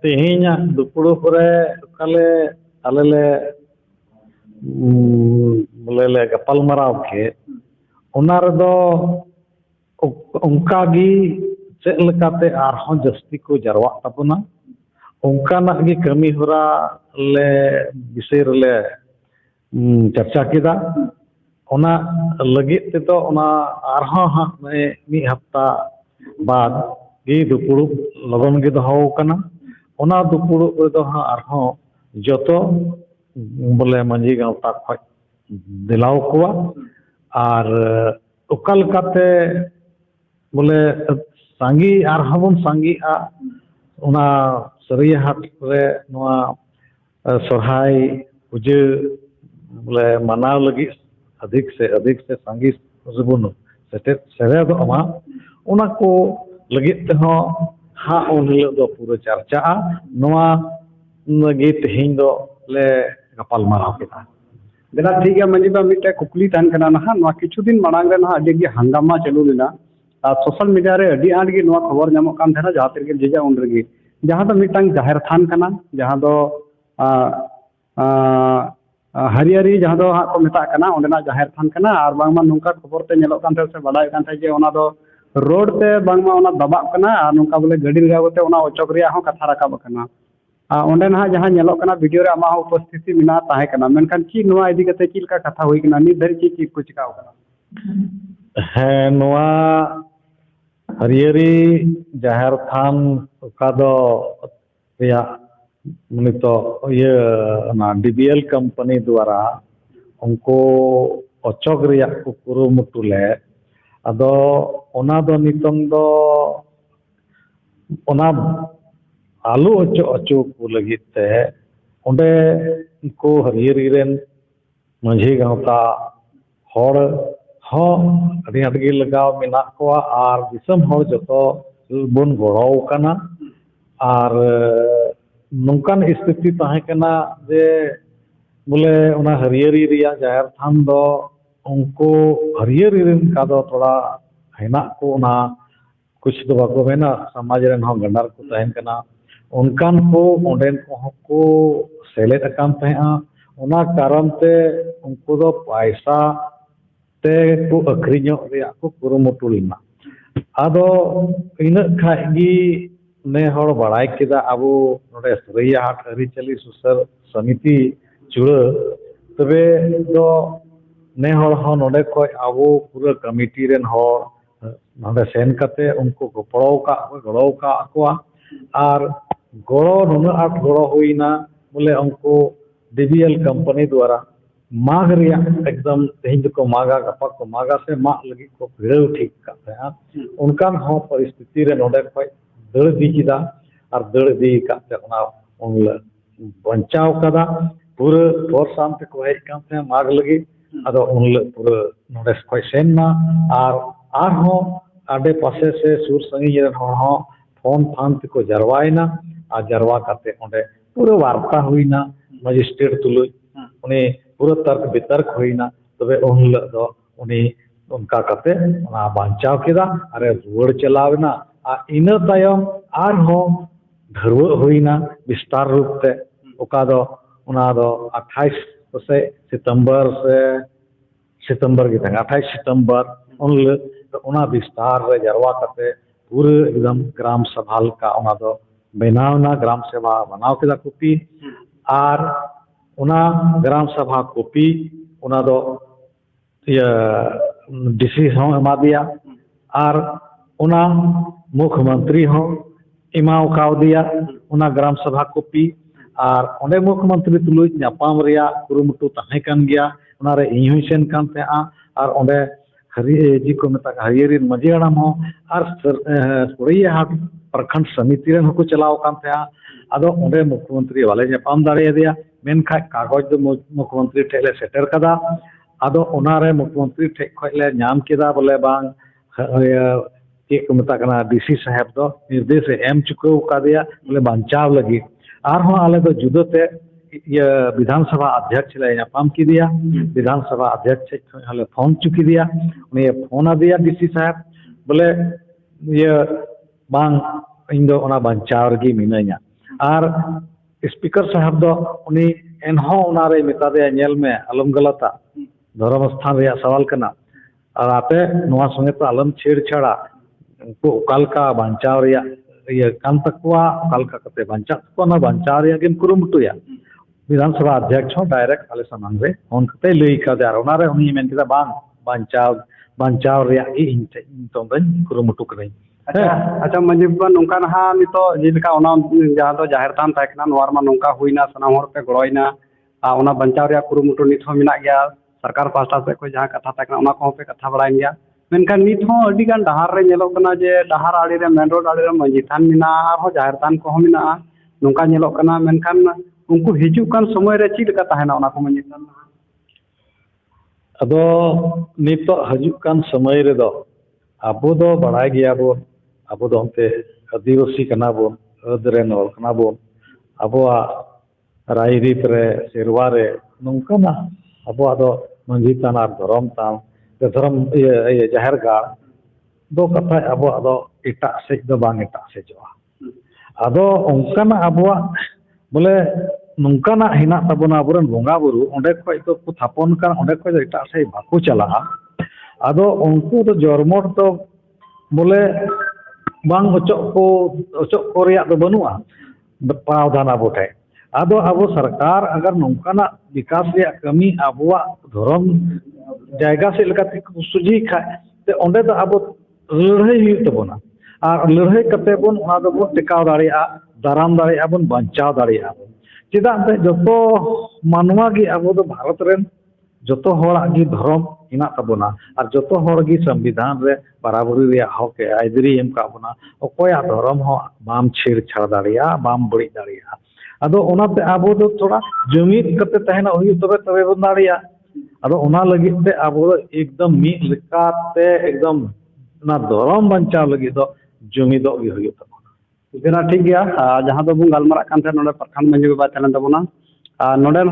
तेहिया दुपुड़ुब रे काले आले ले बोले ले गपाल मराव के ओना रेदो उनका गी चेक लेकाते आरहों जस्ती को जरवा ताबना उनका गी कमी होरा ले विषय ले चर्चा किदा ओना लगित तेदो ओना आरहों हाँ मी हफ्ता बाद गी दुपुड़ुब लगन गे दोहो कना ओना दुपुड़ुब रेदो हाँ आरहों जतो बोले मंजी गांवता खज दिलाव कोआ और उकल काते बोले सांगी आरहों सांगी आ ओना सरिया हाट रे नोआ सोहाय पूजे बोले मनाव लगी अधिक से सांगी रिबुन सेटे सेरे दो अमा ओना को लगित ते हो हा उन हिलो दो पूरा चर्चा नोआ लगी तेहिं दो ले गपाल माराव केदा बेला ठीक है मंजी बा मिटे कुकली तहन कना ना नोआ किछु दिन मांग रे ना अडी गे हंगामा चालू लेना सोशल मीडिया रे अडी आंट गे नोआ खबर नामो कान थेना जहां तेगे जेजा उन रेगे जहां दो मिटांग जाहिर थान कना जहां दो हरियारी जहां दो हा को मेता कना ओंडेना जाहिर थान कना और बांगमा नुंका खबर ते नेलो कान थे से बडाय कान थे जे ओना दो रोड ते बांगमा ओना दबाब कना और नुंका बोले गाड़ी लगावते ओना ओचोक रिया हो कथा राकाब कना ओंडे ना जहां नेलो कना वीडियो रे आमा उपस्थिति मिना ताहे कना मेनखान की नोआ इदी कते चिलका कथा होई कना नि धरि की को चिकाव कना है नोआ हरियारी जाहिर थान का दो या मने तो ये ना डीबीएल कंपनी द्वारा उनको ओचोक रिया को कुरुमुटु ले अदो ओना दो नितंग दो ओना आलू अचो को लगित ते ओंडे को हरियारी रेन मंझी गांवता हर हो अडी आटगे लगाव मेना कोआ और दिसम हर जतो बन गड़ो कना और नौकान स्थिति ताहे कना जे बोले ओना हरियारी रिया जाहिर थान दो उनको हरियारी रेन का दो थोड़ा हेना को ओना कुछ तो बाको मेना समाज रेन हो गंडार को तहन कना उनकान को ओंडेन को सेलेट अकान तहेआ ओना कारण ते उनको दो पैसा ते को अखरिñो रिया को कुरुमुटु लेना आदो इन खागी ने हर बड़ाई केदा अब नोडे सरैया हाट अरिचली सुसर समिति चुड़ा तबे दो ने हर हो नोडे को अब पूरा कमिटी रेन हर नोडे सेन कते उनको गड़ो का अकोआ और गड़ो नुना आट गड़ो हुईना बोले उनको डीबीएल कंपनी द्वारा माग रिया एकदम तेहिं को मागा गपा को मागा से माग लगी को भिड़ो ठीक करते उनकान हो परिस्थिति रे नोडे को दड़ दी किदा और दड़ दी काते ओना उनले बंचाव कदा पूरा तोर शांति को हेज काते माग लगी अदो उनले पूरा नोडे को सेनना और हो आडे पासे से सुर संगी रे हो फोन फान को जरवाइना और जरवा काते ओंडे पूरा वार्ता हुईना मजिस्ट्रेट तुलुज उनी पूरा तर्क वितर्क हुईना तबे उनले दो उनी उनका काते ओना बंचाव केदा अरे रुवाड़ चलावना इना तायम आर हो धरव हुईना विस्तार रूप ते ओका दो ओना दो 28 से सितंबर के तंग 28 सितंबर उनले ओना विस्तार रे जरवा करते पूरे एकदम ग्राम सभा का ओना दो बनावना ग्राम सभा बनाव केदा कॉपी और ओना ग्राम सभा कॉपी ओना दो ये डीसी हो एमा दिया और ओना मुख्यमंत्री हो इमाव काव दिया ओना ग्राम सभा कॉपी और ओंडे मुख्यमंत्री तुलुज नापाम रिया कुरुमुटु ताहे कान गया ओना रे इन हुई सेन कान ते और ओंडे हरि जी को मेता हरियारी मजी हड़ाम हो और सरैया हाट प्रखंड समिति रेन को चलाव कान ते आदो ओंडे मुख्यमंत्री वाले नापाम दाड़े दिया मेनखा कागज दो मुख्यमंत्री ठेले सेटर कदा आदो ओना रे मुख्यमंत्री ठे खले नाम केदा बोले बांग एक मेता डीसी साहेब दो निर्देश एम चुकाव का दिया बोले बंचाव लगी और हो आले दो जुदोते ये विधानसभा अध्यक्ष ले नापाम की दिया विधानसभा अध्यक्ष हले फोन चुकी दिया उन्हें फोन आ दिया डीसी साहब बोले ये बांग ᱤᱧ ᱫᱚ ᱚᱱᱟ ᱵᱟᱧᱪᱟᱣ ᱨᱮᱜᱮ ᱢᱤᱱᱟᱹᱧᱟ ᱟᱨ ᱥᱯᱤᱠᱟᱨ ᱥᱟᱦᱮᱵ ᱫᱚ ᱩᱱᱤ ᱮᱱᱦᱚᱸ ᱚᱱᱟᱨᱮ ᱢᱮᱛᱟᱫᱮᱭᱟ ᱧᱮᱞ ᱢᱮ ᱟᱞᱚᱢ ᱜᱟᱞᱟᱛᱟ ᱫᱷᱚᱨᱚᱢ ᱥᱛᱷᱟᱱ ᱨᱮᱭᱟᱜ ᱥᱟᱣᱟᱞ ᱠᱟᱱᱟ ᱟᱨ ᱟᱯᱮ ᱱᱚᱣᱟ ᱥᱚᱸᱜᱮ ᱛᱮ ᱟᱞᱚᱢ ᱪᱷᱮᱲᱪᱷᱟᱲᱟ ᱩᱱᱠᱩ ᱚᱠᱟ ᱞᱮᱠᱟ ᱵᱟᱧᱪᱟᱣ ᱨᱮᱭᱟᱜ ᱤᱭᱟᱹ ᱠᱟᱱ ᱛᱟᱠᱚᱣᱟ ᱚᱠᱟ ᱞᱮᱠᱟ ᱠᱟᱛᱮ ᱵᱟᱧᱪᱟᱜ ᱛᱟᱠᱚᱣᱟ ᱚᱱᱟ ᱵᱟᱧᱪᱟᱣ ᱨᱮᱭᱟᱜ ᱜᱮᱢ ᱠᱩᱨᱩᱢᱩᱴᱩᱭᱟ विधान सभा अध्यक्ष डायरेक्ट आले सामने रे फोन करते लई कादे और ओनारे उनी मेन केदा बांग बांचाव रेया गी इन तो बन कुरुमुटु करई अच्छा मंजी बाबा नोंका नहा नितो जेलका ओना जहां तो जाहिर थान ताकना नोवार मा नोंका हुइना सनाम हर पे गड़ोइना ओना बंचाव रेया कुरुमुटु नित हो मिना गया सरकार पास्टा से कोई जहां कथा ताकना ओना को पे कथा बड़ाइन गया मेनका नित हो अडी गान डहार रे नेलो कना जे डहार आड़ी रे मेन रोड आड़ी रे मंजी थान मिना आर हो जाहिर थान को मिना नोंका नेलो कना मेनखान उनको हिजू कान समय रे चीज का ताहेना ओना को मंजी थान अदो नितो हजू कान समय रे दो अबो दो बड़ाय गया बो अबो दो हमते आदिवासी कना बो अदरे नोल कना बो अबो रायरीत रे सेरवा रे नोंका ना अबो आदो मंजी थान आर धरम ये जाहिर गाड़ दो कथा अबो आदो इटा से दो बांग इटा से जो आदो उनका ना अबो बोले नोंका ना हिना तबना अबरन बोंगा बुरु ओंडे खय तो को थापन कान ओंडे खय इटा से बाको चला आदो उनको तो जरमोट तो बोले बांग ओचो को रिया दो बनुआ प्रावधान अबो ठे आदो अबो सरकार अगर नोंका ना विकास रिया कमी अबोआ धर्म जायगा से लेकाते सुजी खाय ते ओंडे तो अबो लड़ाई हुई तबना और लड़ाई कते बन ओना दो बन टिकाव दाड़िया दाराम दाड़िया बन बंचाव दाड़िया चेदा जो मानवा की अब भारत रेन जो गी धर्म हिना तबना और जो संविधान रे बराबरी रे हक आइदरी एम का बना अकोया धर्म हो बाम छेड़छाड़ दाड़िया बाम बड़ी दाड़िया अदो ओनाते अब दो थोड़ा जुमीद कते तहना हुई तबे तबे बन दाड़िया अदो ओना लगी ते अब एकदम मी लेकाते एकदम ना धर्म बंचाव लगी दो जुमीदो गी हुई तब इतना ठीक गया जहां तो बुन गलमारा कान थे नोडे प्रखंड मंजी बाबा चलन तबना नोडे